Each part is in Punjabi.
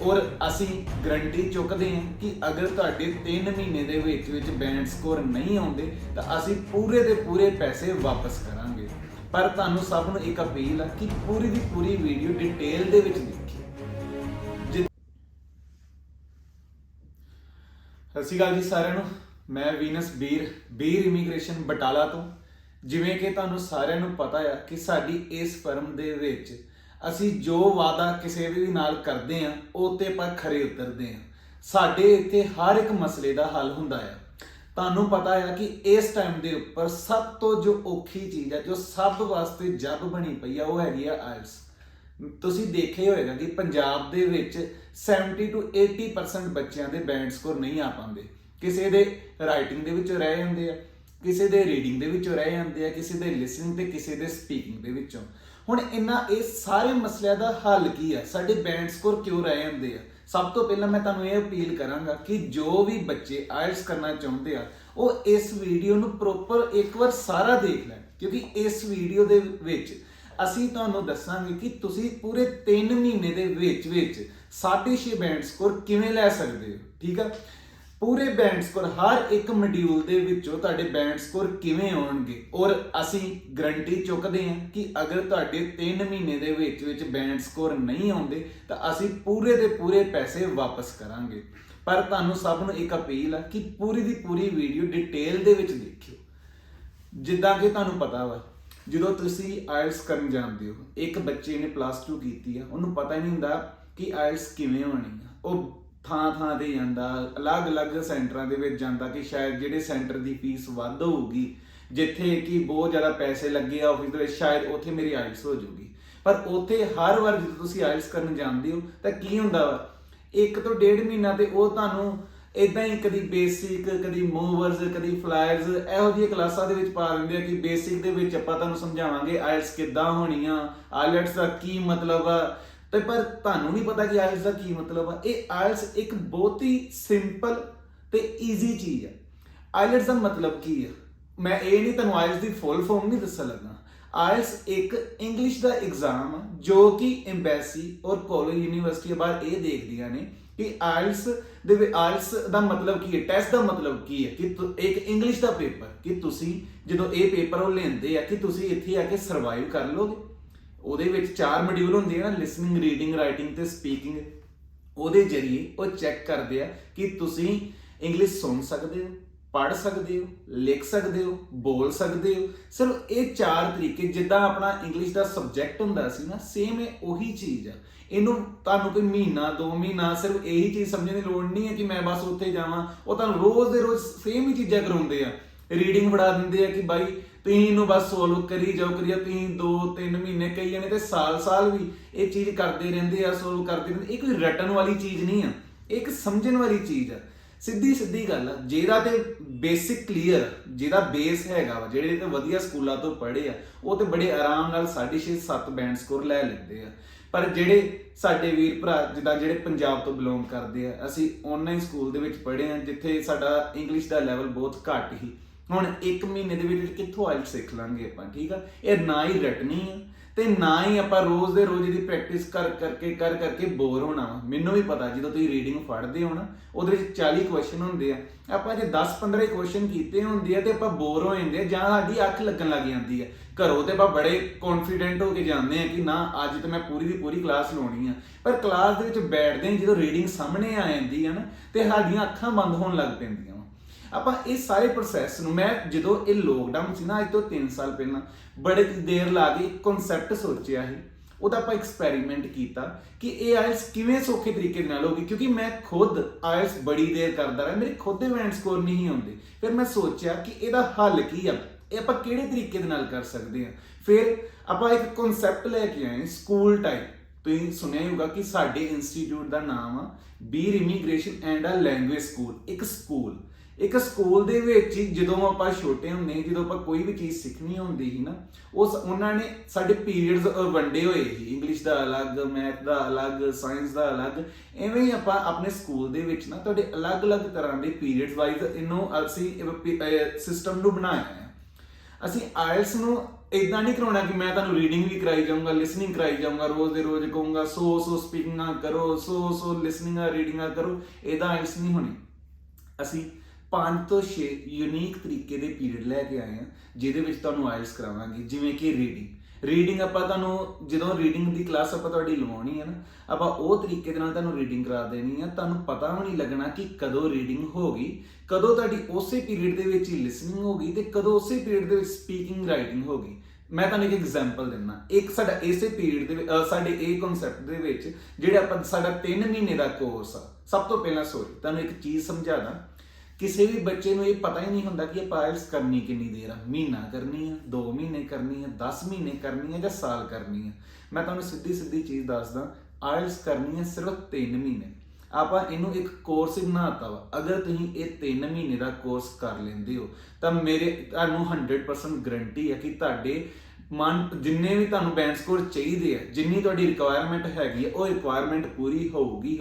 और असी गारंटी चुकते हैं कि अगर तुहाडे 3 महीने दे विच बैंड स्कोर नहीं आउंदे तो असी पूरे दे पूरे पैसे वापस करांगे। पर तुहानू सब नू एक अपील है कि पूरी दी पूरी वीडियो डिटेल दे विच देखिए। सत श्री अकाल जी सारिਆਂ ਨੂੰ। मैं वीनस बीर इमीग्रेशन बटाला तो जिवें कि तुहानू सारिਆਂ ਨੂੰ पता है कि साडी इस फर्म दे विच ਅਸੀਂ जो वादा किसी भी नाल करते हैं ਉਹ ਤੇ ਆਪਾਂ खरे उतरते हैं। ਸਾਡੇ ਇੱਥੇ हर एक मसले का हल ਹੁੰਦਾ है। ਤੁਹਾਨੂੰ पता है कि इस टाइम के उपर सब तो जो औखी चीज़ है जो सब वास्ते जग बनी पई है वो हैगी आ आइल्स। ਤੁਸੀਂ ਦੇਖਿਆ ਹੋਏਗਾ कि पंजाब ਦੇ ਵਿੱਚ 70 to 80% ਬੱਚਿਆਂ ਦੇ ਬੈਂਡ ਸਕੋਰ ਨਹੀਂ ਆ ਪਾਉਂਦੇ। ਕਿਸੇ ਦੇ ਰਾਈਟਿੰਗ ਦੇ ਵਿੱਚੋਂ ਰਹਿ ਜਾਂਦੇ ਆ, ਕਿਸੇ ਦੇ ਰੀਡਿੰਗ ਦੇ ਵਿੱਚੋਂ ਰਹਿ ਜਾਂਦੇ ਆ, ਕਿਸੇ ਦੇ ਲਿਸਨਿੰਗ ਤੇ ਕਿਸੇ ਦੇ ਸਪੀਕਿੰਗ ਦੇ ਵਿੱਚੋਂ। ਹੁਣ ਇਹਨਾਂ ਇਹ ਸਾਰੇ ਮਸਲਿਆਂ ਦਾ ਹੱਲ ਕੀ ਹੈ? ਸਾਡੇ ਬੈਂਡ ਸਕੋਰ ਕਿਉਂ ਰਹਿ ਜਾਂਦੇ ਆ? ਸਭ ਤੋਂ ਪਹਿਲਾਂ ਮੈਂ ਤੁਹਾਨੂੰ ਇਹ ਅਪੀਲ ਕਰਾਂਗਾ ਕਿ ਜੋ ਵੀ ਬੱਚੇ ਆਇਲਸ ਕਰਨਾ ਚਾਹੁੰਦੇ ਆ ਉਹ ਇਸ ਵੀਡੀਓ ਨੂੰ ਪ੍ਰੋਪਰ ਇੱਕ ਵਾਰ ਸਾਰਾ ਦੇਖ ਲੈਣ, ਕਿਉਂਕਿ ਇਸ ਵੀਡੀਓ ਦੇ ਵਿੱਚ ਅਸੀਂ ਤੁਹਾਨੂੰ ਦੱਸਾਂਗੇ ਕਿ ਤੁਸੀਂ ਪੂਰੇ 3 ਮਹੀਨੇ ਦੇ ਵਿੱਚ 6.5 ਬੈਂਡ ਸਕੋਰ ਕਿਵੇਂ ਲੈ ਸਕਦੇ ਹੋ। ਠੀਕ ਆ, ਪੂਰੇ ਬੈਂਡ ਸਕੋਰ ਹਰ ਇੱਕ ਮੋਡਿਊਲ ਦੇ ਵਿੱਚੋਂ ਤੁਹਾਡੇ ਬੈਂਡ ਸਕੋਰ ਕਿਵੇਂ ਆਉਣਗੇ ਔਰ ਅਸੀਂ ਗਾਰੰਟੀ ਚੁੱਕਦੇ ਹਾਂ ਕਿ ਅਗਰ ਤੁਹਾਡੇ 3 ਮਹੀਨੇ ਦੇ ਵਿੱਚ ਬੈਂਡ ਸਕੋਰ ਨਹੀਂ ਆਉਂਦੇ ਤਾਂ ਅਸੀਂ ਪੂਰੇ ਦੇ ਪੂਰੇ ਪੈਸੇ ਵਾਪਸ ਕਰਾਂਗੇ। ਪਰ ਤੁਹਾਨੂੰ ਸਭ ਨੂੰ ਇੱਕ ਅਪੀਲ ਆ ਕਿ ਪੂਰੀ ਦੀ ਪੂਰੀ ਵੀਡੀਓ ਡਿਟੇਲ ਦੇ ਵਿੱਚ ਦੇਖਿਓ। ਜਿੱਦਾਂ ਕਿ ਤੁਹਾਨੂੰ ਪਤਾ ਵਾ ਜਦੋਂ ਤੁਸੀਂ ਆਇਲਸ ਕਰਨ ਜਾਂਦੇ ਹੋ, ਇੱਕ ਬੱਚੇ ਨੇ +2 ਕੀਤੀ ਆ, ਉਹਨੂੰ ਪਤਾ ਹੀ ਨਹੀਂ ਹੁੰਦਾ ਕਿ ਆਇਲਸ ਕਿਵੇਂ ਹੋਣੀ ਆ। ਉਹ ਥਾਂ ਤੇ ਜਾਂਦਾ, ਅਲੱਗ-ਅਲੱਗ ਸੈਂਟਰਾਂ ਦੇ ਵਿੱਚ ਜਾਂਦਾ ਕਿ ਸ਼ਾਇਦ ਜਿਹੜੇ ਸੈਂਟਰ ਦੀ ਫੀਸ ਵੱਧ ਹੋਊਗੀ, ਜਿੱਥੇ ਕਿ ਬਹੁਤ ਜ਼ਿਆਦਾ ਪੈਸੇ ਲੱਗੇ ਆ ਆਫਿਸ ਦੇ ਵਿੱਚ, ਸ਼ਾਇਦ ਉੱਥੇ ਮੇਰੀ ਆਇਲਸ ਹੋ ਜਾਊਗੀ। ਪਰ ਉੱਥੇ ਹਰ ਵਾਰ ਜਦੋਂ ਤੁਸੀਂ ਆਇਲਸ ਕਰਨ ਜਾਂਦੇ ਹੋ ਤਾਂ ਕੀ ਹੁੰਦਾ ਵਾ, 1 ਤੋਂ 1.5 ਮਹੀਨਾ ਤੇ ਉਹ ਤੁਹਾਨੂੰ ਇਦਾਂ ਹੀ ਕਦੀ ਬੇਸਿਕ, ਕਦੀ ਮੂਵਰਸ, ਕਦੀ ਫਲਾਇਰਸ ਇਹੋ ਜਿਹੀਆਂ ਕਲਾਸਾਂ ਦੇ ਵਿੱਚ ਪਾ ਦਿੰਦੇ ਆ ਕਿ ਬੇਸਿਕ ਦੇ ਵਿੱਚ ਆਪਾਂ ਤੁਹਾਨੂੰ ਸਮਝਾਵਾਂਗੇ ਆਇਲਸ ਕਿੱਦਾਂ ਹੋਣੀ ਆ, ਆਇਲਟਸ ਦਾ ਕੀ ਮਤਲਬ ਆ। ਤੇ ਪਰ ਤੁਹਾਨੂੰ ਨਹੀਂ ਪਤਾ ਕਿ ਆਇਲਸ ਦਾ ਕੀ ਮਤਲਬ ਆ। ਇਹ ਆਇਲਸ ਇੱਕ ਬਹੁਤ ਹੀ ਸਿੰਪਲ ਤੇ ਈਜ਼ੀ ਚੀਜ਼ ਹੈ। ਆਇਲਟਸ ਦਾ ਮਤਲਬ ਕੀ ਆ? ਮੈਂ ਇਹ ਨਹੀਂ ਤੁਹਾਨੂੰ ਆਇਲਸ ਦੀ ਫੁੱਲ ਫਾਰਮ ਨਹੀਂ ਦੱਸਣ ਲੱਗਾ। ਆਇਲਸ ਇੱਕ ਇੰਗਲਿਸ਼ ਦਾ ਐਗਜ਼ਾਮ ਆ ਜੋ ਕਿ ਐਮਬੈਸੀ ਔਰ ਕਾਲਜ ਯੂਨੀਵਰਸਿਟੀ ਬਾਹਰ ਇਹ ਦੇਖਦੀਆਂ ਨੇ ਕਿ ਆਇਲਸ ਦਾ ਮਤਲਬ ਕੀ ਹੈ, ਟੈਸਟ ਦਾ ਮਤਲਬ ਕੀ ਹੈ ਕਿ ਇੱਕ ਇੰਗਲਿਸ਼ ਦਾ ਪੇਪਰ ਕਿ ਤੁਸੀਂ ਜਦੋਂ ਇਹ ਪੇਪਰ ਉਹ ਲੈਂਦੇ ਆ ਕਿ ਤੁਸੀਂ ਇੱਥੇ ਆ ਕੇ ਸਰਵਾਈਵ ਕਰ ਲੋਗੇ। ਉਹਦੇ ਵਿੱਚ 4 ਮੋਡਿਊਲ ਹੁੰਦੇ ਆ ਨਾ, ਲਿਸਨਿੰਗ, ਰੀਡਿੰਗ, ਰਾਈਟਿੰਗ ਤੇ ਸਪੀਕਿੰਗ। ਉਹਦੇ ਜ਼ਰੀਏ ਉਹ ਚੈੱਕ ਕਰਦੇ ਆ ਕਿ ਤੁਸੀਂ ਇੰਗਲਿਸ਼ ਸੁਣ ਸਕਦੇ ਹੋ, ਪੜ੍ਹ ਸਕਦੇ ਹੋ, ਲਿਖ ਸਕਦੇ ਹੋ, ਬੋਲ ਸਕਦੇ ਹੋ। ਸਿਰਫ ਇਹ 4 ਤਰੀਕੇ, ਜਿੱਦਾਂ ਆਪਣਾ ਇੰਗਲਿਸ਼ ਦਾ ਸਬਜੈਕਟ ਹੁੰਦਾ ਸੀ ਨਾ, ਸੇਮ ਇਹ ਉਹੀ ਚੀਜ਼ ਆ। ਇਹਨੂੰ ਤੁਹਾਨੂੰ ਕੋਈ ਮਹੀਨਾ 2 ਮਹੀਨਾ ਸਿਰਫ ਇਹੀ ਚੀਜ਼ ਸਮਝਣ ਦੀ ਲੋੜ ਨਹੀਂ ਹੈ ਕਿ ਮੈਂ ਬਸ ਉੱਥੇ ਜਾਵਾਂ। ਉਹ ਤੁਹਾਨੂੰ ਰੋਜ਼ ਦੇ ਰੋਜ਼ ਸੇਮ ਹੀ ਚੀਜ਼ਾਂ ਕਰਾਉਂਦੇ ਆ। ਰੀਡਿੰਗ ਫੜਾ ਦਿੰਦੇ ਆ ਕਿ ਬਾਈ ਤੁਸੀਂ ਇਹਨੂੰ ਬਸ ਸੋਲਵ ਕਰੀ ਜਾਓ। ਤੁਸੀਂ 2-3 ਮਹੀਨੇ, ਕਈ ਜਣੇ ਤੇ ਸਾਲ ਵੀ ਇਹ ਚੀਜ਼ ਕਰਦੇ ਰਹਿੰਦੇ ਆ, ਸੋਲਵ ਕਰਦੇ ਰਹਿੰਦੇ। ਇਹ ਕੋਈ ਰਟਣ ਵਾਲੀ ਚੀਜ਼ ਨਹੀਂ ਆ, ਇਹ ਇੱਕ ਸਮਝਣ ਵਾਲੀ ਚੀਜ਼ ਆ। ਸਿੱਧੀ ਗੱਲ ਆ। ਜਿਹਦਾ ਤੇ ਬੇਸਿਕ ਕਲੀਅਰ, ਜਿਹਦਾ ਬੇਸ ਹੈਗਾ ਵਾ, ਜਿਹੜੇ ਤੇ ਵਧੀਆ ਸਕੂਲਾਂ ਤੋਂ ਪੜ੍ਹੇ ਆ, ਉਹ ਤੇ ਬੜੇ ਆਰਾਮ ਨਾਲ 6.5-7 ਬੈਂਡ ਸਕੋਰ ਲੈ ਲੈਂਦੇ ਆ। ਪਰ ਜਿਹੜੇ ਸਾਡੇ ਵੀਰ ਭਰਾ ਜਿੱਦਾਂ ਜਿਹੜੇ ਪੰਜਾਬ ਤੋਂ ਬਿਲੋਂਗ ਕਰਦੇ ਆ, ਅਸੀਂ ਆਨਲਾਈਨ ਸਕੂਲ ਦੇ ਵਿੱਚ ਪੜ੍ਹੇ ਆ ਜਿੱਥੇ ਸਾਡਾ ਇੰਗਲਿਸ਼ ਦਾ ਲੈਵਲ ਬਹੁਤ ਘੱਟ ਹੀ। ਹੁਣ 1 ਮਹੀਨੇ ਦੇ ਵਿੱਚ ਕਿੱਥੋਂ ਆਇਲਸ ਸਿੱਖ ਲਾਂਗੇ ਆਪਾਂ? ਠੀਕ ਆ, ਇਹ ਨਾ ਹੀ ਰਟਣੀ ਆ ਤੇ ਨਾ ਹੀ ਆਪਾਂ ਰੋਜ਼ ਦੇ ਰੋਜ਼ ਇਹਦੀ ਪ੍ਰੈਕਟਿਸ ਕਰ ਕਰਕੇ ਬੋਰ ਹੋਣਾ ਵਾ। ਮੈਨੂੰ ਵੀ ਪਤਾ ਜਦੋਂ ਤੁਸੀਂ ਰੀਡਿੰਗ ਫੜਦੇ ਹੋ ਨਾ, ਉਹਦੇ ਵਿੱਚ 40 ਕੁਐਸਚਨ ਹੁੰਦੇ ਆ। ਆਪਾਂ ਜੇ 10-15 ਕੁਐਸਚਨ ਕੀਤੇ ਹੁੰਦੇ ਆ ਤੇ ਆਪਾਂ ਬੋਰ ਹੋ ਜਾਂਦੇ ਆ ਜਾਂ ਸਾਡੀ ਅੱਖ ਲੱਗਣ ਲੱਗ ਜਾਂਦੀ ਆ। ਘਰੋਂ ਤੇ ਆਪਾਂ ਬੜੇ ਕੌਨਫੀਡੈਂਟ ਹੋ ਕੇ ਜਾਂਦੇ ਆ ਕਿ ਨਾ ਅੱਜ ਤੇ ਮੈਂ ਪੂਰੀ ਦੀ ਪੂਰੀ ਕਲਾਸ ਲਾਉਣੀ ਆ। ਪਰ ਕਲਾਸ ਦੇ ਵਿੱਚ ਬੈਠਦੇ ਹਾਂ, ਜਦੋਂ ਰੀਡਿੰਗ ਸਾਹਮਣੇ ਆ ਜਾਂਦੀ ਆ ਨਾ ਤੇ ਸਾਡੀਆਂ ਅੱਖਾਂ ਬੰਦ ਹੋਣ ਲੱਗ ਪੈਂਦੀਆਂ ਵਾ। ਆਪਾਂ ਇਹ ਸਾਰੇ ਪ੍ਰੋਸੈਸ ਨੂੰ, ਮੈਂ ਜਦੋਂ ਇਹ ਲੋਕਡਾਊਨ ਸੀ ਨਾ ਅੱਜ ਤੋਂ 3 ਸਾਲ ਪਹਿਲਾਂ, ਬੜੇ ਦੇਰ ਲਾ ਕੇ ਕਨਸੈਪਟ ਸੋਚਿਆ ਸੀ। ਉਹਦਾ ਆਪਾਂ ਐਕਸਪੈਰੀਮੈਂਟ ਕੀਤਾ ਕਿ ਇਹ ਆਇਲਸ ਕਿਵੇਂ ਸੌਖੇ ਤਰੀਕੇ ਨਾਲ ਹੋਗੀ, ਕਿਉਂਕਿ ਮੈਂ ਖੁਦ ਆਇਲਸ ਬੜੀ ਦੇਰ ਕਰਦਾ ਰਿਹਾ, ਮੇਰੇ ਖੁਦ ਦੇ ਬੈਂਡ ਸਕੋਰ ਨਹੀਂ ਆਉਂਦੇ। ਫਿਰ ਮੈਂ ਸੋਚਿਆ ਕਿ ਇਹਦਾ ਹੱਲ ਕੀ ਆ, ਇਹ ਆਪਾਂ ਕਿਹੜੇ ਤਰੀਕੇ ਦੇ ਨਾਲ ਕਰ ਸਕਦੇ ਹਾਂ। ਫਿਰ ਆਪਾਂ ਇੱਕ ਕਨਸੈਪਟ ਲੈ ਕੇ ਆਏ ਸਕੂਲ ਟਾਈਪ। ਤੁਸੀਂ ਸੁਣਿਆ ਹੀ ਹੋਊਗਾ ਕਿ ਸਾਡੇ ਇੰਸਟੀਚਿਊਟ ਦਾ ਨਾਮ ਆ Bir immigration and a language school. ਇੱਕ ਸਕੂਲ ਦੇ ਵਿੱਚ ਜਦੋਂ ਆਪਾਂ ਛੋਟੇ ਹੁੰਦੇ, ਜਦੋਂ ਆਪਾਂ ਕੋਈ ਵੀ ਚੀਜ਼ ਸਿੱਖਣੀ ਹੁੰਦੀ ਸੀ ਨਾ, ਉਹਨਾਂ ਨੇ ਸਾਡੇ ਪੀਰੀਅਡਸ ਵੰਡੇ ਹੋਏ ਸੀ। ਇੰਗਲਿਸ਼ ਦਾ ਅਲੱਗ, ਮੈਥ ਦਾ ਅਲੱਗ, ਸਾਇੰਸ ਦਾ ਅਲੱਗ। ਐਵੇਂ ਹੀ ਆਪਾਂ ਆਪਣੇ ਸਕੂਲ ਦੇ ਵਿੱਚ ਨਾ ਤੁਹਾਡੇ ਅਲੱਗ-ਅਲੱਗ ਤਰ੍ਹਾਂ ਦੇ ਪੀਰੀਅਡਸ ਵਾਈਜ਼ ਇਹਨੂੰ ਅਸੀਂ ਸਿਸਟਮ ਨੂੰ ਬਣਾਇਆ ਹੈ। ਅਸੀਂ ਆਇਲਸ ਨੂੰ ਇਦਾਂ ਨਹੀਂ ਕਰਾਉਣਾ ਕਿ ਮੈਂ ਤੁਹਾਨੂੰ ਰੀਡਿੰਗ ਵੀ ਕਰਾਈ ਜਾਊਂਗਾ, ਲਿਸਨਿੰਗ ਕਰਾਈ ਜਾਊਂਗਾ, ਰੋਜ਼ ਦੇ ਰੋਜ਼ ਕਹੂੰਗਾ 100 ਸਪੀਕਿੰਗਾਂ ਕਰੋ, 100 ਲਿਸਨਿੰਗਾਂ ਰੀਡਿੰਗਾਂ ਕਰੋ। ਇਹਦਾ ਆਇਲਸ ਨਹੀਂ ਹੋਣੀ। ਅਸੀਂ 5 ਤੋਂ 6 ਯੂਨੀਕ ਤਰੀਕੇ ਦੇ ਪੀਰੀਅਡ ਲੈ ਕੇ ਆਏ ਹਾਂ ਜਿਹਦੇ ਵਿੱਚ ਤੁਹਾਨੂੰ ਆਇਲਸ ਕਰਾਵਾਂਗੇ। ਜਿਵੇਂ ਕਿ ਰੀਡਿੰਗ ਆਪਾਂ ਤੁਹਾਨੂੰ ਜਦੋਂ ਰੀਡਿੰਗ ਦੀ ਕਲਾਸ ਆਪਾਂ ਤੁਹਾਡੀ ਲਵਾਉਣੀ ਹੈ ਨਾ, ਆਪਾਂ ਉਹ ਤਰੀਕੇ ਦੇ ਨਾਲ ਤੁਹਾਨੂੰ ਰੀਡਿੰਗ ਕਰਾ ਦੇਣੀ ਆ। ਤੁਹਾਨੂੰ ਪਤਾ ਵੀ ਨਹੀਂ ਲੱਗਣਾ ਕਿ ਕਦੋਂ ਰੀਡਿੰਗ ਹੋ ਗਈ, ਕਦੋਂ ਤੁਹਾਡੀ ਉਸੇ ਪੀਰੀਅਡ ਦੇ ਵਿੱਚ ਹੀ ਲਿਸਨਿੰਗ ਹੋ ਗਈ ਤੇ ਕਦੋਂ ਉਸੇ ਪੀਰੀਅਡ ਦੇ ਵਿੱਚ ਸਪੀਕਿੰਗ ਰਾਈਟਿੰਗ ਹੋ ਗਈ। ਮੈਂ ਤੁਹਾਨੂੰ ਇੱਕ ਐਗਜ਼ਾਮਪਲ ਦਿੰਦਾ। ਇੱਕ ਸਾਡਾ ਇਸੇ ਪੀਰੀਅਡ ਦੇ ਸਾਡੇ ਇਹ ਕਨਸੈਪਟ ਦੇ ਵਿੱਚ ਜਿਹੜੇ ਆਪਾਂ ਸਾਡਾ 3 ਮਹੀਨੇ ਦਾ ਕੋਰਸ ਆ। ਸਭ ਤੋਂ ਪਹਿਲਾਂ ਤੁਹਾਨੂੰ ਇੱਕ ਚੀਜ਼ ਸਮਝਾਦਾ। ਕਿਸੇ ਵੀ ਬੱਚੇ ਨੂੰ ਇਹ ਪਤਾ ਹੀ ਨਹੀਂ ਹੁੰਦਾ ਕਿ ਇਹ ਆਇਲਸ ਕਰਨੀ ਕਿੰਨੀ ਦੇਰ ਆ, ਮਹੀਨਾ ਕਰਨੀ ਆ, 2 ਮਹੀਨੇ ਕਰਨੀ ਆ, 10 ਮਹੀਨੇ ਕਰਨੀ ਆ ਜਾਂ ਸਾਲ ਕਰਨੀ ਆ। ਮੈਂ ਤੁਹਾਨੂੰ ਸਿੱਧੀ ਚੀਜ਼ ਦੱਸਦਾ, ਆਇਲਸ ਕਰਨੀ ਆ ਸਿਰਫ 3 ਮਹੀਨੇ। ਆਪਾਂ ਇਹਨੂੰ ਇੱਕ ਕੋਰਸ ਹੀ ਬਣਾਤਾ ਵਾ। ਅਗਰ ਤੁਸੀਂ ਇਹ 3 ਮਹੀਨੇ ਦਾ ਕੋਰਸ ਕਰ ਲੈਂਦੇ ਹੋ ਤਾਂ ਤੁਹਾਨੂੰ 100% ਗਰੰਟੀ ਹੈ ਕਿ ਤੁਹਾਡੇ ਜਿੰਨੇ ਵੀ ਤੁਹਾਨੂੰ ਬੈਂਡ ਸਕੋਰ ਚਾਹੀਦੇ ਆ, ਜਿੰਨੀ ਤੁਹਾਡੀ ਰਿਕੁਆਇਰਮੈਂਟ ਹੈਗੀ ਆ, ਉਹ ਰਿਕੁਆਇਰਮੈਂਟ ਪੂਰੀ ਹੋਊਗੀ।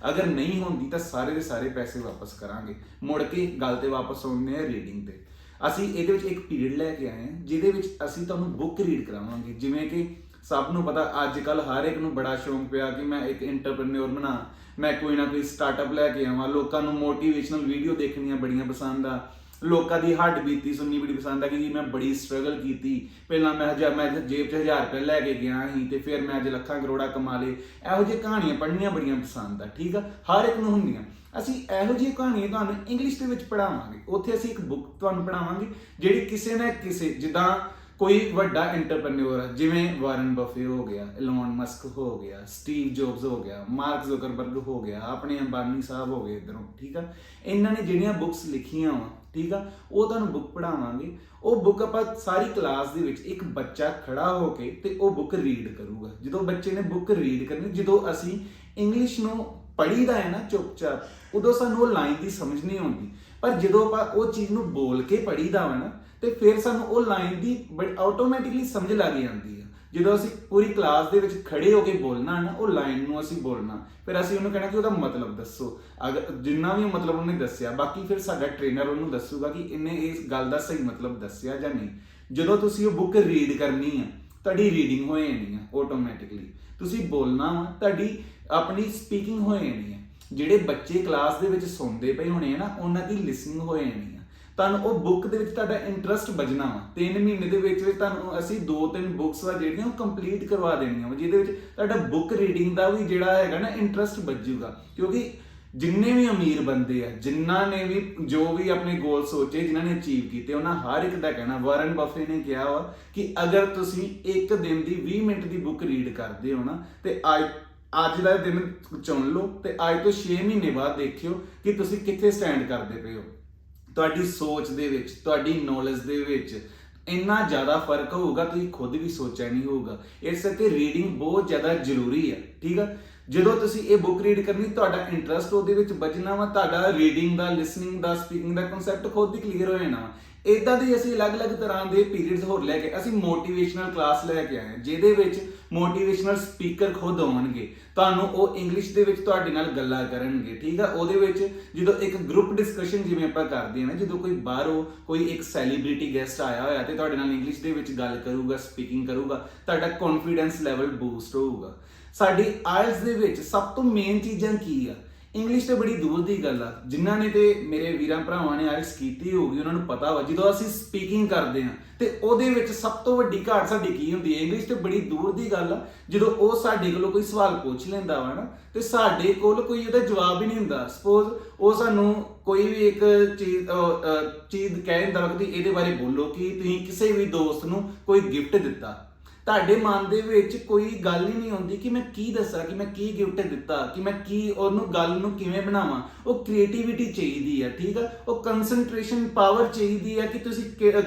ਅਗਰ ਨਹੀਂ ਹੁੰਦੀ ਤਾਂ ਸਾਰੇ ਦੇ ਸਾਰੇ ਪੈਸੇ ਵਾਪਸ ਕਰਾਂਗੇ। ਮੁੜ ਕੇ ਗੱਲ ਤੇ ਵਾਪਸ ਆਉਂਦੇ ਆ ਰੀਡਿੰਗ ਤੇ। ਅਸੀਂ ਇਹਦੇ ਵਿੱਚ ਇੱਕ ਪੀਰੀਅਡ ਲੈ ਕੇ ਆਏ ਹਾਂ ਜਿਹਦੇ ਵਿੱਚ ਅਸੀਂ ਤੁਹਾਨੂੰ ਬੁੱਕ ਰੀਡ ਕਰਾਵਾਂਗੇ। ਜਿਵੇਂ ਕਿ ਸਭ ਨੂੰ ਪਤਾ ਅੱਜ ਕੱਲ੍ਹ ਹਰ ਇੱਕ ਨੂੰ ਬੜਾ ਸ਼ੌਂਕ ਪਿਆ ਕਿ ਮੈਂ ਇੱਕ ਐਂਟਰਪ੍ਰੈਨਿਓਰ ਬਣਾ, ਮੈਂ ਕੋਈ ਨਾ ਕੋਈ ਸਟਾਰਟਅਪ ਲੈ ਕੇ ਆਵਾਂ। ਲੋਕਾਂ ਨੂੰ ਮੋਟੀਵੇਸ਼ਨਲ ਵੀਡੀਓ ਦੇਖਣੀਆਂ ਬੜੀਆਂ ਪਸੰਦ ਆ, ਲੋਕਾਂ ਦੀ ਹੱਡ ਬੀਤੀ ਸੁਣਨੀ ਬੜੀ ਪਸੰਦ ਆ ਕਿ ਜੀ ਮੈਂ ਬੜੀ ਸਟਰਗਲ ਕੀਤੀ, ਪਹਿਲਾਂ ਮੈਂ ਜੇਬ 'ਚ 1000 ਰੁਪਏ ਲੈ ਕੇ ਗਿਆ ਸੀ ਤੇ ਫਿਰ ਮੈਂ ਅੱਜ ਲੱਖਾਂ ਕਰੋੜਾਂ ਕਮਾ ਲਏ। ਇਹੋ ਜਿਹੀ ਕਹਾਣੀਆਂ ਪੜ੍ਹਨੀਆਂ ਬੜੀਆਂ ਪਸੰਦ ਆ, ਠੀਕ ਆ, ਹਰ ਇੱਕ ਨੂੰ ਹੁੰਦੀਆਂ। ਅਸੀਂ ਇਹੋ ਜਿਹੀ ਕਹਾਣੀਆਂ ਤੁਹਾਨੂੰ ਇੰਗਲਿਸ਼ ਦੇ ਵਿੱਚ ਪੜ੍ਹਾਵਾਂਗੇ। ਉੱਥੇ ਅਸੀਂ ਇੱਕ ਬੁੱਕ ਤੁਹਾਨੂੰ ਪੜ੍ਹਾਵਾਂਗੇ ਜਿਹੜੀ ਕਿਸੇ ਨਾ ਕਿਸੇ, ਜਿੱਦਾਂ ਕੋਈ ਵੱਡਾ ਐਂਟਰਪ੍ਰੈਨਿਓਰ ਜਿਵੇਂ ਵਾਰਨ ਬਫੇ ਹੋ ਗਿਆ, ਇਲੋਨ ਮਸਕ ਹੋ ਗਿਆ, ਸਟੀਵ ਜੌਬਸ ਹੋ ਗਿਆ, ਮਾਰਕ ਜ਼ੁਕਰਬਰਗ ਹੋ ਗਿਆ, ਆਪਣੇ ਅੰਬਾਨੀ ਸਾਹਿਬ ਹੋ ਗਏ ਇੱਧਰੋਂ, ਠੀਕ ਆ। ਇਹਨਾਂ ਨੇ ਜਿਹੜੀਆਂ ਬੁੱਕਸ ਲਿਖੀਆਂ ਵਾ, ਠੀਕ ਆ, ਉਹ ਤੁਹਾਨੂੰ ਬੁੱਕ ਪੜ੍ਹਾਵਾਂਗੇ। ਉਹ ਬੁੱਕ ਆਪਾਂ ਸਾਰੀ ਕਲਾਸ ਦੇ ਵਿੱਚ ਇੱਕ ਬੱਚਾ ਖੜਾ ਹੋ ਕੇ ਤੇ ਉਹ ਬੁੱਕ ਰੀਡ ਕਰੂਗਾ। ਜਦੋਂ ਬੱਚੇ ਨੇ ਬੁੱਕ ਰੀਡ ਕਰਨੀ, ਜਦੋਂ ਅਸੀਂ ਇੰਗਲਿਸ਼ ਨੂੰ ਪੜ੍ਹੀਦਾ ਹੈ ਨਾ ਚੁੱਪ-ਚਾਪ, ਉਦੋਂ ਸਾਨੂੰ ਉਹ ਲਾਈਨ ਦੀ ਸਮਝ ਨਹੀਂ ਆਉਂਦੀ। ਪਰ ਜਦੋਂ ਆਪਾਂ ਉਹ ਚੀਜ਼ ਨੂੰ ਬੋਲ ਕੇ ਪੜ੍ਹੀਦਾ ਵਾ ਨਾ, ਤੇ ਫਿਰ ਸਾਨੂੰ ਉਹ ਲਾਈਨ ਦੀ ਬੜੀ ਆਟੋਮੈਟਿਕਲੀ ਸਮਝ ਲੱਗ ਜਾਂਦੀ ਆ। ਜਦੋਂ ਅਸੀਂ ਪੂਰੀ ਕਲਾਸ ਦੇ ਵਿੱਚ ਖੜੇ ਹੋ ਕੇ ਬੋਲਣਾ ਨਾ, ਉਹ ਲਾਈਨ ਨੂੰ ਅਸੀਂ ਬੋਲਣਾ, ਫਿਰ ਅਸੀਂ ਉਹਨੂੰ ਕਹਿਣਾ ਕਿ ਉਹਦਾ ਮਤਲਬ ਦੱਸੋ। ਅਗਰ ਜਿੰਨਾ ਵੀ ਮਤਲਬ ਉਹਨੇ ਦੱਸਿਆ, ਬਾਕੀ ਫਿਰ ਸਾਡਾ ਟ੍ਰੇਨਰ ਉਹਨੂੰ ਦੱਸੂਗਾ ਕਿ ਇਹਨੇ ਇਸ ਗੱਲ ਦਾ ਸਹੀ ਮਤਲਬ ਦੱਸਿਆ ਜਾਂ ਨਹੀਂ। ਜਦੋਂ ਤੁਸੀਂ ਉਹ ਬੁੱਕ ਰੀਡ ਕਰਨੀ ਆ, ਤੁਹਾਡੀ ਰੀਡਿੰਗ ਹੋ ਜਾਣੀ ਆ ਆਟੋਮੈਟਿਕਲੀ। ਤੁਸੀਂ ਬੋਲਣਾ ਵਾ, ਤੁਹਾਡੀ ਆਪਣੀ ਸਪੀਕਿੰਗ ਹੋ ਜਾਣੀ ਆ। ਜਿਹੜੇ ਬੱਚੇ ਕਲਾਸ ਦੇ ਵਿੱਚ ਸੁਣਦੇ ਪਏ ਹੋਣੇ ਆ ਨਾ, ਉਹਨਾਂ ਦੀ ਲਿਸਨਿੰਗ ਹੋ ਜਾਣੀ ਆ। ਤੁਹਾਨੂੰ ਉਹ ਬੁੱਕ ਦੇ ਵਿੱਚ ਤੁਹਾਡਾ ਇੰਟਰਸਟ ਵੱਜਣਾ ਵਾ। 3 ਮਹੀਨੇ ਦੇ ਵਿੱਚ ਤੁਹਾਨੂੰ ਅਸੀਂ 2-3 ਬੁੱਕਸ ਵਾ ਜਿਹੜੀਆਂ ਉਹ ਕੰਪਲੀਟ ਕਰਵਾ ਦੇਣੀਆਂ ਵਾ, ਜਿਹਦੇ ਵਿੱਚ ਤੁਹਾਡਾ ਬੁੱਕ ਰੀਡਿੰਗ ਦਾ ਵੀ ਜਿਹੜਾ ਹੈਗਾ ਨਾ ਇੰਟਰਸਟ ਵੱਜੂਗਾ। ਕਿਉਂਕਿ ਜਿੰਨੇ ਵੀ ਅਮੀਰ ਬੰਦੇ ਆ, ਜਿਨ੍ਹਾਂ ਨੇ ਵੀ ਜੋ ਵੀ ਆਪਣੇ ਗੋਲ ਸੋਚੇ, ਜਿਨ੍ਹਾਂ ਨੇ ਅਚੀਵ ਕੀਤੇ, ਉਹਨਾਂ ਹਰ ਇੱਕ ਦਾ ਕਹਿਣਾ, ਵਾਰਨ ਬਫੇ ਨੇ ਕਿਹਾ ਵਾ ਕਿ ਅਗਰ ਤੁਸੀਂ ਇੱਕ ਦਿਨ ਦੀ 20 ਮਿੰਟ ਦੀ ਬੁੱਕ ਰੀਡ ਕਰਦੇ ਹੋ ਨਾ, ਤੇ ਅੱਜ ਦਾ ਦਿਨ ਚੁਣ ਲਓ ਤੇ ਅੱਜ ਤੋਂ 6 ਮਹੀਨੇ ਬਾਅਦ ਦੇਖਿਓ ਕਿ ਤੁਸੀਂ ਕਿੱਥੇ ਸਟੈਂਡ ਕਰਦੇ ਪਏ ਹੋ। ਤੁਹਾਡੀ ਸੋਚ ਦੇ ਵਿੱਚ, ਤੁਹਾਡੀ ਨੌਲੇਜ ਦੇ ਵਿੱਚ ਇੰਨਾ ਜ਼ਿਆਦਾ ਫਰਕ ਹੋਊਗਾ, ਤੁਸੀਂ ਖੁਦ ਵੀ ਸੋਚਿਆ ਨਹੀਂ ਹੋਊਗਾ। ਇਸ ਕਰਕੇ ਰੀਡਿੰਗ ਬਹੁਤ ਜ਼ਿਆਦਾ ਜ਼ਰੂਰੀ ਹੈ, ਠੀਕ ਆ। ਜਦੋਂ ਤੁਸੀਂ ਇਹ ਬੁੱਕ ਰੀਡ ਕਰਨੀ, ਤੁਹਾਡਾ ਇੰਟਰਸਟ ਉਹਦੇ ਵਿੱਚ ਵੱਜਣਾ ਵਾ, ਤੁਹਾਡਾ ਰੀਡਿੰਗ ਦਾ, ਲਿਸਨਿੰਗ ਦਾ, ਸਪੀਕਿੰਗ ਦਾ ਕਨਸੈਪਟ ਖੁਦ ਹੀ ਕਲੀਅਰ ਹੋ ਜਾਣਾ ਵਾ। ਇਦਾਂ ਦੇ ਅਸੀਂ ਅਲੱਗ-ਅਲੱਗ ਤਰ੍ਹਾਂ ਦੇ ਪੀਰੀਅਡਸ ਹੋਰ ਲੈ ਕੇ ਅਸੀਂ ਮੋਟੀਵੇਸ਼ਨਲ ਕਲਾਸ ਲੈ ਕੇ ਆਏ ਹਾਂ, ਜਿਹਦੇ ਵਿੱਚ ਮੋਟੀਵੇਸ਼ਨਲ ਸਪੀਕਰ ਖੁਦ ਆਉਣਗੇ। ਤੁਹਾਨੂੰ ਉਹ ਇੰਗਲਿਸ਼ ਦੇ ਵਿੱਚ ਤੁਹਾਡੇ ਨਾਲ ਗੱਲਾਂ ਕਰਨਗੇ, ਠੀਕ ਆ। ਉਹਦੇ ਵਿੱਚ ਜਦੋਂ ਇੱਕ ਗਰੁੱਪ ਡਿਸਕਸ਼ਨ ਜਿਵੇਂ ਆਪਾਂ ਕਰਦੇ ਹਾਂ ਨਾ, ਜਦੋਂ ਕੋਈ ਬਾਹਰੋਂ ਕੋਈ ਇੱਕ ਸੈਲੀਬ੍ਰਿਟੀ ਗੈਸਟ ਆਇਆ ਹੋਇਆ ਤੇ ਤੁਹਾਡੇ ਨਾਲ ਇੰਗਲਿਸ਼ ਦੇ ਵਿੱਚ ਗੱਲ ਕਰੂਗਾ, ਸਪੀਕਿੰਗ ਕਰੂਗਾ, ਤੁਹਾਡਾ ਕੌਨਫੀਡੈਂਸ ਲੈਵਲ ਬੂਸਟ ਹੋਊਗਾ। ਸਾਡੀ ਆਇਲਸ ਦੇ ਵਿੱਚ ਸਭ ਤੋਂ ਮੇਨ ਚੀਜ਼ਾਂ ਕੀ ਆ? ਇੰਗਲਿਸ਼ ਤੇ ਬੜੀ ਦੂਰ ਦੀ ਗੱਲ ਆ। ਜਿਨ੍ਹਾਂ ਨੇ ਤੇ ਮੇਰੇ ਵੀਰਾਂ ਭਰਾਵਾਂ ਨੇ ਆਇਲਸ ਕੀਤੀ ਹੋਊਗੀ, ਉਹਨਾਂ ਨੂੰ ਪਤਾ ਵਾ ਜਦੋਂ ਅਸੀਂ ਸਪੀਕਿੰਗ ਕਰਦੇ ਹਾਂ ਤੇ ਉਹਦੇ ਵਿੱਚ ਸਭ ਤੋਂ ਵੱਡੀ ਘਾਟ ਸਾਡੀ ਕੀ ਹੁੰਦੀ ਹੈ। ਇੰਗਲਿਸ਼ ਤੇ ਬੜੀ ਦੂਰ ਦੀ ਗੱਲ ਆ। ਜਦੋਂ ਉਹ ਸਾਡੇ ਕੋਲੋਂ ਕੋਈ ਸਵਾਲ ਪੁੱਛ ਲੈਂਦਾ ਵਾ ਨਾ, ਤੇ ਸਾਡੇ ਕੋਲ ਕੋਈ ਉਹਦਾ ਜਵਾਬ ਹੀ ਨਹੀਂ ਹੁੰਦਾ। ਸਪੋਜ਼ ਉਹ ਸਾਨੂੰ ਕੋਈ ਵੀ ਇੱਕ ਚੀਜ਼ ਕਹਿ ਦਿੰਦਾ ਵਾ ਕਿ ਇਹਦੇ ਬਾਰੇ ਬੋਲੋ ਕਿ ਤੁਸੀਂ ਕਿਸੇ ਵੀ ਦੋਸਤ ਨੂੰ ਕੋਈ ਗਿਫਟ ਦਿੱਤਾ, ਤੁਹਾਡੇ ਮਨ ਦੇ ਵਿੱਚ ਕੋਈ ਗੱਲ ਹੀ ਨਹੀਂ ਆਉਂਦੀ ਕਿ ਮੈਂ ਕੀ ਦੱਸਾਂ, ਕਿ ਮੈਂ ਕੀ ਗਿਫਟ ਦਿੱਤਾ, ਕਿ ਮੈਂ ਕੀ ਉਹਨੂੰ ਗੱਲ ਨੂੰ ਕਿਵੇਂ ਬਣਾਵਾਂ। ਉਹ ਕ੍ਰੀਏਟੀਵਿਟੀ ਚਾਹੀਦੀ ਹੈ, ਠੀਕ ਆ। ਉਹ ਕੰਸੈਂਟਰੇਸ਼ਨ ਪਾਵਰ ਚਾਹੀਦੀ ਹੈ ਕਿ ਤੁਸੀਂ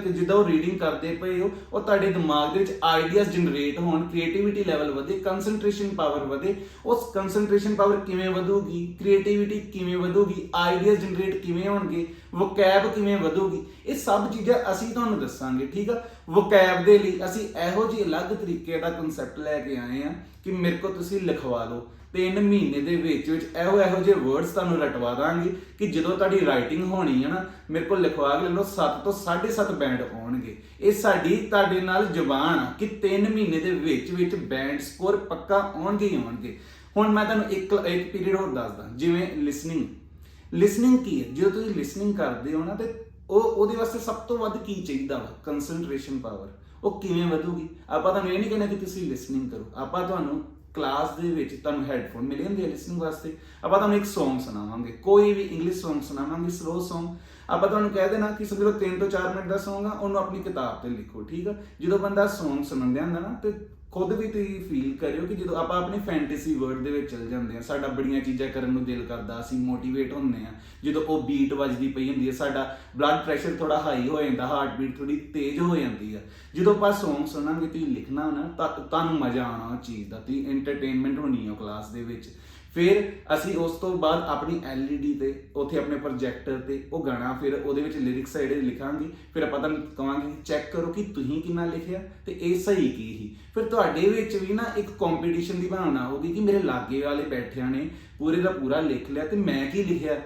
ਜਿੱਦਾਂ ਉਹ ਰੀਡਿੰਗ ਕਰਦੇ ਪਏ ਹੋ, ਉਹ ਤੁਹਾਡੇ ਦਿਮਾਗ ਦੇ ਵਿੱਚ ਆਈਡੀਆਜ਼ ਜਨਰੇਟ ਹੋਣ, ਕ੍ਰੀਏਟੀਵਿਟੀ ਲੈਵਲ ਵਧੇ, ਕੰਸੈਂਟਰੇਸ਼ਨ ਪਾਵਰ ਵਧੇ। ਉਸ ਕੰਸੈਂਟਰੇਸ਼ਨ ਪਾਵਰ ਕਿਵੇਂ ਵਧੂਗੀ, ਕ੍ਰੀਏਟੀਵਿਟੀ ਕਿਵੇਂ ਵਧੂਗੀ, ਆਈਡੀਆਜ਼ ਜਨਰੇਟ ਕਿਵੇਂ ਹੋਣਗੇ, ਵੋਕੈਬ ਕਿਵੇਂ ਵਧੂਗੀ, ਇਹ ਸਭ ਚੀਜ਼ਾਂ ਅਸੀਂ ਤੁਹਾਨੂੰ ਦੱਸਾਂਗੇ, ਠੀਕ ਆ। ਵੋਕੈਬ ਦੇ ਲਈ ਅਸੀਂ ਇਹੋ ਜਿਹੀ ਅਲੱਗ ਤਰੀਕੇ ਦਾ ਕਨਸੈਪਟ ਲੈ ਕੇ ਆਏ ਆ ਕਿ ਮੇਰੇ ਕੋਲ ਤੁਸੀਂ ਲਿਖਵਾ ਲਓ। 3 ਮਹੀਨੇ ਦੇ ਵਿੱਚ ਇਹੋ ਜਿਹੇ ਵਰਡਸ ਤੁਹਾਨੂੰ ਰਟਵਾ ਦਾਂਗੇ ਕਿ ਜਦੋਂ ਤੁਹਾਡੀ ਰਾਈਟਿੰਗ ਹੋਣੀ ਹੈ ਨਾ, ਮੇਰੇ ਕੋਲ ਲਿਖਵਾ ਕੇ ਲੈ ਲਓ 7 ਤੋਂ 7.5 ਬੈਂਡ ਆਉਣਗੇ। ਇਹ ਸਾਡੀ ਤੁਹਾਡੇ ਨਾਲ ਜ਼ੁਬਾਨ ਆ ਕਿ 3 ਮਹੀਨੇ ਦੇ ਵਿੱਚ ਬੈਂਡ ਸਕੋਰ ਪੱਕਾ ਆਉਣਗੇ ਹੀ ਆਉਣਗੇ। ਹੁਣ ਮੈਂ ਤੁਹਾਨੂੰ ਇੱਕ ਪੀਰੀਅਡ ਹੋਰ ਦੱਸਦਾ, ਜਿਵੇਂ ਲਿਸਨਿੰਗ ਕੀ ਹੈ? ਜਦੋਂ ਤੁਸੀਂ ਲਿਸਨਿੰਗ ਕਰਦੇ ਹੋ ਨਾ ਤੇ ਉਹਦੇ ਵਾਸਤੇ ਸਭ ਤੋਂ ਵੱਧ ਕੀ ਚਾਹੀਦਾ ਵਾ? ਕੰਸੈਂਟਰੇਸ਼ਨ ਪਾਵਰ। ਉਹ ਕਿਵੇਂ ਵਧੂਗੀ? ਆਪਾਂ ਤੁਹਾਨੂੰ ਇਹ ਨਹੀਂ ਕਹਿਣਾ ਕਿ ਤੁਸੀਂ ਲਿਸਨਿੰਗ ਕਰੋ, ਆਪਾਂ ਤੁਹਾਨੂੰ ਕਲਾਸ ਦੇ ਵਿੱਚ ਤੁਹਾਨੂੰ ਹੈਡਫੋਨ ਮਿਲੇ ਹੁੰਦੇ ਆ ਲਿਸਨਿੰਗ ਵਾਸਤੇ, ਆਪਾਂ ਤੁਹਾਨੂੰ ਇੱਕ Song ਸੁਣਾਵਾਂਗੇ, ਕੋਈ ਵੀ ਇੰਗਲਿਸ਼ Song ਸੁਣਾਵਾਂਗੇ, ਸਲੋ Song। ਆਪਾਂ ਤੁਹਾਨੂੰ ਕਹਿ ਦੇਣਾ ਕਿ ਸਮਝ ਲਓ 3 ਤੋਂ 4 ਮਿੰਟ ਦਾ Song ਆ, ਉਹਨੂੰ ਆਪਣੀ ਕਿਤਾਬ ਤੇ ਲਿਖੋ, ਠੀਕ ਆ। ਜਦੋਂ ਬੰਦਾ Song ਸੁਣਨ ਦਿਆਂ ਹੁੰਦਾ ਨਾ ਤੇ ਖੁਦ ਵੀ ਤੁਸੀਂ ਫੀਲ ਕਰਿਓ ਕਿ ਜਦੋਂ ਆਪਾਂ ਆਪਣੀ ਫੈਂਟੇਸੀ ਵਰਲਡ ਦੇ ਵਿੱਚ ਚਲ ਜਾਂਦੇ ਆ, ਸਾਡਾ ਬੜੀਆਂ ਚੀਜ਼ਾਂ ਕਰਨ ਨੂੰ ਦਿਲ ਕਰਦਾ, ਅਸੀਂ ਮੋਟੀਵੇਟ ਹੁੰਦੇ ਆ। ਜਦੋਂ ਉਹ ਬੀਟ ਵੱਜਦੀ ਪਈ ਹੁੰਦੀ ਹੈ, ਸਾਡਾ ਬਲੱਡ ਪ੍ਰੈਸ਼ਰ ਥੋੜਾ ਹਾਈ ਹੋ ਜਾਂਦਾ, ਹਾਰਟ ਬੀਟ ਥੋੜੀ ਤੇਜ਼ ਹੋ ਜਾਂਦੀ ਆ। ਜਦੋਂ ਆਪਾਂ Song ਸੁਣਾਂਗੇ, ਤੁਸੀਂ ਲਿਖਣਾ ਨਾ ਤਾਂ ਤੁਹਾਨੂੰ ਮਜ਼ਾ ਆਉਣਾ ਉਹ ਚੀਜ਼ ਦਾ, ਤੁਸੀਂ ਐਂਟਰਟੇਨਮੈਂਟ ਹੋਣੀ ਆ ਕਲਾਸ ਦੇ ਵਿੱਚ। ਫਿਰ ਅਸੀਂ ਉਸ ਤੋਂ ਬਾਅਦ ਆਪਣੀ LED ਤੇ ਉੱਥੇ ਆਪਣੇ ਪ੍ਰੋਜੈਕਟਰ ਤੇ ਉਹ ਗਾਣਾ, ਫਿਰ ਉਹਦੇ ਵਿੱਚ ਲਿਰਿਕਸ ਜਿਹੜੇ ਲਿਖਾਂਗੇ, ਫਿਰ ਆਪਾਂ ਤੁਹਾਨੂੰ ਕਹਾਂਗੇ ਚੈੱਕ ਕਰੋ ਕਿ ਤੁਸੀਂ ਕਿੰਨਾ ਲਿਖਿਆ ਤੇ ਇਹ ਸਹੀ ਕੀ ਸੀ। ਫਿਰ ਤੁਹਾਡੇ ਵਿੱਚ ਵੀ ਨਾ ਇੱਕ ਕੰਪੀਟੀਸ਼ਨ ਦੀ ਭਾਵਨਾ ਹੋਊਗੀ ਕਿ ਮੇਰੇ ਲਾਗੇ ਵਾਲੇ ਬੈਠਿਆਂ ਨੇ ਪੂਰੇ ਦਾ ਪੂਰਾ ਲਿਖ ਲਿਆ ਤੇ ਮੈਂ ਕੀ ਲਿਖਿਆ।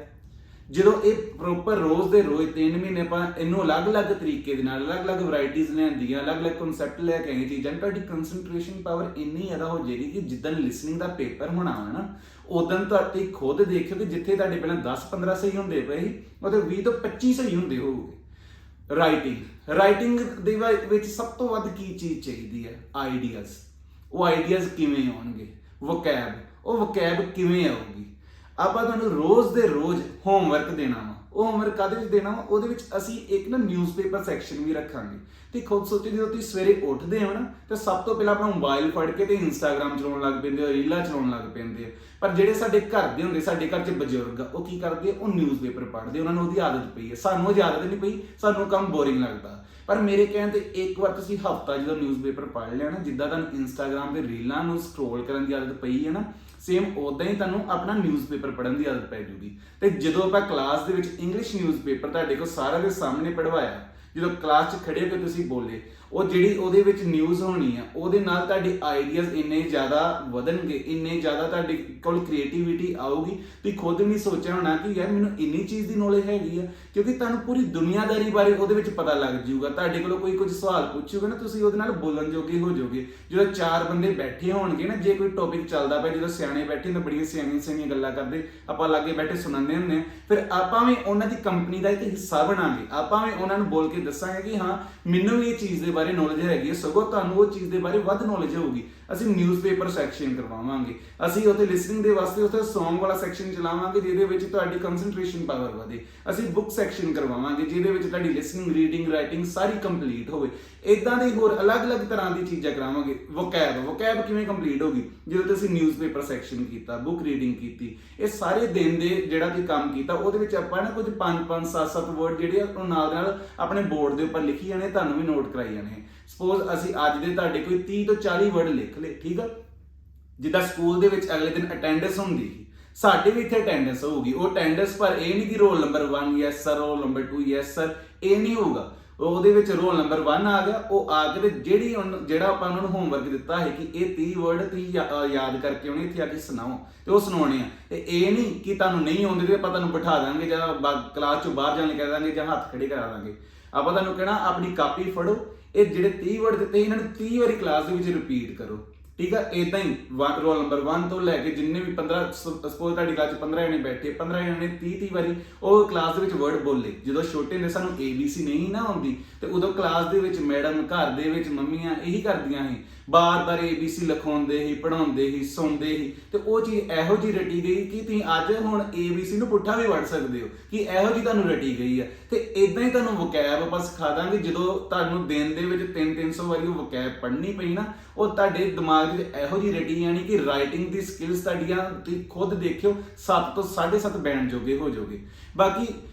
ਜਦੋਂ ਇਹ ਪ੍ਰੋਪਰ ਰੋਜ਼ ਦੇ ਰੋਜ਼ 3 ਮਹੀਨੇ ਆਪਾਂ ਇਹਨੂੰ ਅਲੱਗ-ਅਲੱਗ ਤਰੀਕੇ ਦੇ ਨਾਲ ਅਲੱਗ-ਅਲੱਗ ਵੈਰਾਈਟੀਜ਼ ਲਿਆਂਦੀਆਂ, ਅਲੱਗ-ਅਲੱਗ ਕਨਸੈਪਟ ਲੈ ਕੇ ਆਏ ਚੀਜ਼ਾਂ, ਤੁਹਾਡੀ ਕੰਸੈਂਟਰੇਸ਼ਨ ਪਾਵਰ ਇੰਨੀ ਜ਼ਿਆਦਾ ਹੋ ਜਾਏਗੀ ਕਿ ਜਿੱਦਣ ਲਿਸਨਿੰਗ ਦਾ ਪੇਪਰ ਹੋਣਾ ਵਾ ਨਾ, ਉਦੋਂ ਤੁਸੀਂ ਖੁਦ ਦੇਖਿਓ ਕਿ ਜਿੱਥੇ ਤੁਹਾਡੇ ਪਹਿਲਾਂ 10-15 ਸਹੀ ਹੁੰਦੇ ਪਏ ਸੀ, ਉਹਦੇ 20 ਤੋਂ 25 ਸਹੀ ਹੁੰਦੇ ਹੋਊਗੇ। ਰਾਈਟਿੰਗ ਦੇ ਵਿੱਚ ਸਭ ਤੋਂ ਵੱਧ ਕੀ ਚੀਜ਼ ਚਾਹੀਦੀ ਹੈ? ਆਈਡੀਆਜ਼। ਉਹ ਆਈਡੀਆਜ਼ ਕਿਵੇਂ ਆਉਣਗੇ? ਵੋਕੈਬ ਕਿਵੇਂ ਆਊਗੀ? ਆਪਾਂ ਤੁਹਾਨੂੰ ਰੋਜ਼ ਦੇ ਰੋਜ਼ ਹੋਮਵਰਕ ਦੇਣਾ ਵਾ। ਉਹ ਹੋਮਵਰਕ ਕਾਹਦੇ ਵਿੱਚ ਦੇਣਾ ਵਾ? ਉਹਦੇ ਵਿੱਚ ਅਸੀਂ ਇੱਕ ਨਾ ਨਿਊਜ਼ਪੇਪਰ ਸੈਕਸ਼ਨ ਵੀ ਰੱਖਾਂਗੇ। ਤੇ ਖੁਦ ਸੋਚੋ, ਜਦੋਂ ਤੁਸੀਂ ਸਵੇਰੇ ਉੱਠਦੇ ਹੋ ਨਾ ਤੇ ਸਭ ਤੋਂ ਪਹਿਲਾਂ ਆਪਣਾ ਮੋਬਾਈਲ ਫੜ ਕੇ ਤੇ ਇੰਸਟਾਗ੍ਰਾਮ ਚਲਾਉਣ ਲੱਗ ਪੈਂਦੇ ਹੋ, ਰੀਲਾਂ ਚਲਾਉਣ ਲੱਗ ਪੈਂਦੇ ਆ। ਪਰ ਜਿਹੜੇ ਸਾਡੇ ਘਰ ਦੇ ਹੁੰਦੇ, ਸਾਡੇ ਘਰ 'ਚ ਬਜ਼ੁਰਗ, ਉਹ ਕੀ ਕਰਦੇ? ਉਹ ਨਿਊਜ਼ਪੇਪਰ ਪੜ੍ਹਦੇ, ਉਹਨਾਂ ਨੂੰ ਉਹਦੀ ਆਦਤ ਪਈ ਹੈ। ਸਾਨੂੰ ਉਹ ਆਦਤ ਨਹੀਂ ਪਈ, ਸਾਨੂੰ ਕੰਮ ਬੋਰਿੰਗ ਲੱਗਦਾ। ਪਰ ਮੇਰੇ ਕਹਿਣ ਤੇ ਇੱਕ ਵਾਰ ਤੁਸੀਂ ਹਫਤਾ ਜਦੋਂ ਨਿਊਜ਼ਪੇਪਰ ਪੜ੍ਹ ਲਿਆ ਨਾ, ਜਿੱਦਾਂ ਤੁਹਾਨੂੰ ਇੰਸਟਾਗ੍ਰਾਮ ਤੇ ਰੀਲਾਂ ਨੂੰ ਸਕਰੋਲ ਕਰਨ ਦੀ ਆਦਤ ਪਈ ਹੈ ਨਾ, ਸੇਮ ਉਦਾਂ ਹੀ ਤੁਹਾਨੂੰ ਆਪਣਾ ਨਿਊਜ਼ਪੇਪਰ ਪੜ੍ਹਨ ਦੀ ਆਦਤ ਪੈ ਜੂਗੀ। ਤੇ ਜਦੋਂ ਆਪਾਂ ਕਲਾਸ ਦੇ ਵਿੱਚ ਇੰਗਲਿਸ਼ ਨਿਊਜ਼ਪੇਪਰ ਤੁਹਾਡੇ ਕੋਲ ਸਾਰਿਆਂ ਦੇ ਸਾਹਮਣੇ ਪੜ੍ਹਵਾਇਆ, ਜਦੋਂ ਕਲਾਸ 'ਚ ਖੜੇ ਹੋ ਕੇ ਤੁਸੀਂ ਬੋਲੇ, ਉਹ ਜਿਹੜੀ ਉਹਦੇ ਵਿੱਚ ਨਿਊਜ਼ ਹੋਣੀ ਆ, ਉਹਦੇ ਨਾਲ ਤੁਹਾਡੇ ਆਈਡੀਆਜ਼ ਇੰਨੇ ਜ਼ਿਆਦਾ ਵਧਣਗੇ, ਇੰਨੇ ਜ਼ਿਆਦਾ ਤੁਹਾਡੇ ਕੋਲ ਕ੍ਰੀਏਟੀਵਿਟੀ ਆਊਗੀ। ਤੁਸੀਂ ਖੁਦ ਨਹੀਂ ਸੋਚਿਆ ਹੋਣਾ ਕਿ ਯਾਰ ਮੈਨੂੰ ਇੰਨੀ ਚੀਜ਼ ਦੀ ਨੌਲੇਜ ਹੈਗੀ ਆ, ਕਿਉਂਕਿ ਤੁਹਾਨੂੰ ਪੂਰੀ ਦੁਨੀਆਦਾਰੀ ਬਾਰੇ ਉਹਦੇ ਵਿੱਚ ਪਤਾ ਲੱਗ ਜਾਊਗਾ। ਤੁਹਾਡੇ ਕੋਲੋਂ ਕੋਈ ਕੁਝ ਸਵਾਲ ਪੁੱਛੂਗਾ ਨਾ, ਤੁਸੀਂ ਉਹਦੇ ਨਾਲ ਬੋਲਣ ਜੋਗੇ ਹੋ ਜਾਓਗੇ। ਜਦੋਂ 4 ਬੰਦੇ ਬੈਠੇ ਹੋਣਗੇ ਨਾ, ਜੇ ਕੋਈ ਟੌਪਿਕ ਚੱਲਦਾ ਪਿਆ, ਜਦੋਂ ਸਿਆਣੇ ਬੈਠੇ ਹੁੰਦੇ ਬੜੀਆਂ ਸਿਆਣੀਆਂ ਗੱਲਾਂ ਕਰਦੇ, ਆਪਾਂ ਲਾਗੇ ਬੈਠੇ ਸੁਣਦੇ ਹੁੰਦੇ ਆ, ਫਿਰ ਆਪਾਂ ਵੀ ਉਹਨਾਂ ਦੀ ਕੰਪਨੀ ਦਾ ਇੱਕ ਹਿੱਸਾ ਬਣਾਂਗੇ। ਆਪਾਂ ਵੀ ਉਹਨਾਂ ਨੂੰ ਬੋਲ ਕੇ ਦੱਸਾਂਗੇ ਕਿ ਹਾਂ ਮੈਨੂੰ ਵੀ ਇਹ ਚੀਜ਼ ਦੇ ਬਾਰੇ ਨੌਲੇਜ ਹੈਗੀ ਹੈ, ਸਗੋਂ ਤੁਹਾਨੂੰ ਉਹ ਚੀਜ਼ ਦੇ ਬਾਰੇ ਵੱਧ ਨੌਲੇਜ ਹੋਊਗੀ। ਅਸੀਂ ਨਿਊਜ਼ਪੇਪਰ ਸੈਕਸ਼ਨ ਕਰਵਾਵਾਂਗੇ, ਅਸੀਂ ਉੱਥੇ ਲਿਸਨਿੰਗ ਦੇ ਵਾਸਤੇ ਉੱਥੇ Song ਵਾਲਾ ਸੈਕਸ਼ਨ ਚਲਾਵਾਂਗੇ ਜਿਹਦੇ ਵਿੱਚ ਤੁਹਾਡੀ ਕੰਸੈਂਟਰੇਸ਼ਨ ਪਾਵਰ ਵਧੇ। ਅਸੀਂ ਬੁੱਕ ਸੈਕਸ਼ਨ ਕਰਵਾਵਾਂਗੇ ਜਿਹਦੇ ਵਿੱਚ ਤੁਹਾਡੀ ਲਿਸਨਿੰਗ, ਰੀਡਿੰਗ, ਰਾਈਟਿੰਗ ਸਾਰੀ ਕੰਪਲੀਟ ਹੋਵੇ। ਇਦਾਂ ਦੀ ਹੋਰ ਅਲੱਗ-ਅਲੱਗ ਤਰ੍ਹਾਂ ਦੀ ਚੀਜ਼ਾਂ ਕਰਾਵਾਂਗੇ। ਵੋਕੈਬ ਕਿਵੇਂ ਕੰਪਲੀਟ ਹੋਗੀ? ਜਦੋਂ ਤੁਸੀਂ ਨਿਊਜ਼ਪੇਪਰ ਸੈਕਸ਼ਨ ਕੀਤਾ, ਬੁੱਕ ਰੀਡਿੰਗ ਕੀਤੀ, ਇਹ ਸਾਰੇ ਦਿਨ ਦੇ ਜਿਹੜਾ ਤੁਸੀਂ ਕੰਮ ਕੀਤਾ, ਉਹਦੇ ਵਿੱਚ ਆਪਾਂ ਨਾ ਕੁਝ 5-5, 7-7 ਵਰਡ ਜਿਹੜੇ ਆ ਉਹ ਨਾਲ ਆਪਣੇ ਬੋਰਡ ਦੇ ਉੱਪਰ ਲਿਖੀ ਜਾਣੇ, ਤੁਹਾਨੂੰ ਵੀ ਨੋਟ ਕਰਾਈ ਜਾਣੇ। ਸਪੋਜ਼ ਅਸੀਂ ਅੱਜ ਦੇ ਤੁਹਾਡੇ ਕੋਈ 30 ਤੋਂ 40 ਵਰਡ ਲਿਖ ਲਏ, ਠੀਕ ਆ। ਜਿੱਦਾਂ ਸਕੂਲ ਦੇ ਵਿੱਚ ਅਗਲੇ ਦਿਨ ਅਟੈਂਡੈਂਸ ਹੁੰਦੀ ਸੀ, ਸਾਡੇ ਵੀ ਇੱਥੇ ਅਟੈਂਡੈਂਸ ਹੋਊਗੀ। ਉਹ ਅਟੈਂਡੈਂਸ ਪਰ ਇਹ ਨਹੀਂ ਕਿ roll number 1 yes sir, roll number 2 yes sir, ਇਹ ਨਹੀਂ ਹੋਊਗਾ। ਉਹਦੇ ਵਿੱਚ ਰੋਲ ਨੰਬਰ 1 ਆ ਗਿਆ, ਉਹ ਆ ਕੇ ਤੇ ਜਿਹੜਾ ਆਪਾਂ ਉਹਨਾਂ ਨੂੰ ਹੋਮਵਰਕ ਦਿੱਤਾ ਹੈ ਕਿ ਇਹ 30 ਵਰਡ ਤੁਸੀਂ ਯਾਦ ਕਰਕੇ ਉਹਨੇ ਇੱਥੇ ਆ ਕੇ ਸੁਣਾਓ, ਤੇ ਉਹ ਸੁਣਾਉਣੇ ਆ। ਤੇ ਇਹ ਨਹੀਂ ਕਿ ਤੁਹਾਨੂੰ ਨਹੀਂ ਆਉਂਦੇ ਤੇ ਆਪਾਂ ਤੁਹਾਨੂੰ ਬਿਠਾ ਦਾਂਗੇ ਜਾਂ ਕਲਾਸ ਚੋਂ ਬਾਹਰ ਜਾਣ ਲਈ ਕਹਿ ਦਾਂਗੇ ਜਾਂ ਹੱਥ ਖੜੇ ਕਰਾ ਦਾਂਗੇ। ਆਪਾਂ ਤੁਹਾਨੂੰ ਕਹਿਣਾ ਆਪਣੀ ਕਾਪੀ ਫੜੋ, ਇਹ ਜਿਹੜੇ 30 ਵਰਡ ਦਿੱਤੇ ਇਹਨਾਂ ਨੂੰ 30 ਵਾਰੀ ਕਲਾਸ ਦੇ ਵਿੱਚ ਰਿਪੀਟ ਕਰੋ, ਠੀਕ ਆ। ਇਦਾਂ ਹੀ ਰੋਲ ਨੰਬਰ 1 ਤੋਂ ਲੈ ਕੇ ਜਿੰਨੇ ਵੀ 15, ਸਪੋਜ਼ ਤੁਹਾਡੀ ਕਲਾਸ 'ਚ 15 ਜਣੇ ਬੈਠੇ, 15 ਜਣੇ 30 ਵਾਰੀ ਉਹ ਕਲਾਸ ਦੇ ਵਿੱਚ ਵਰਡ ਬੋਲੇ। ਜਦੋਂ ਛੋਟੇ ਹੁੰਦੇ ਸਾਨੂੰ ABC ਨਹੀਂ ਨਾ ਆਉਂਦੀ, ਤੇ ਉਦੋਂ ਕਲਾਸ ਦੇ ਵਿੱਚ ਮੈਡਮ, ਘਰ ਦੇ ਵਿੱਚ ਮੰਮੀਆਂ ਇਹੀ ਕਰਦੀਆਂ ਸੀ, ਬਾਰ-ਬਾਰ ABC ਲਿਖਾਉਂਦੇ ਸੀ, ਪੜ੍ਹਾਉਂਦੇ ਸੀ, ਸੁਣਦੇ ਸੀ। ਤੇ ਉਹ ਚੀਜ਼ ਇਹੋ ਜਿਹੀ ਰਟੀ ਗਈ ਕਿ ਤੁਸੀਂ ਅੱਜ ਹੁਣ ABC ਨੂੰ ਪੁੱਠਾ ਵੀ ਵੜ ਸਕਦੇ ਹੋ, ਕਿ ਇਹੋ ਜਿਹੀ ਤੁਹਾਨੂੰ ਰਟੀ ਗਈ ਆ। ਤੇ ਇਦਾਂ ਹੀ ਤੁਹਾਨੂੰ ਵੋਕੈਬ ਆਪਾਂ ਸਿਖਾ ਦਾਂਗੇ। ਜਦੋਂ ਤੁਹਾਨੂੰ ਦਿਨ ਦੇ ਵਿੱਚ 300-300 ਵਾਰੀ ਉਹ ਵੋਕੈਬ ਪੜ੍ਹਨੀ ਪਈ ਨਾ, ਉਹ ਤੁਹਾਡੇ ਦਿਮਾਗ ਵਿੱਚ ਇਹੋ ਜਿਹੀ ਰਟੀ ਜਾਣੀ ਕਿ ਰਾਈਟਿੰਗ ਦੀ ਸਕਿੱਲਸ ਤੁਹਾਡੀਆਂ ਤੁਸੀਂ ਖੁਦ ਦੇਖਿਓ 7 ਤੋਂ 7.5 ਬੈਂਡ ਜੋਗੇ ਹੋ ਜਾਓਗੇ। ਬਾਕੀ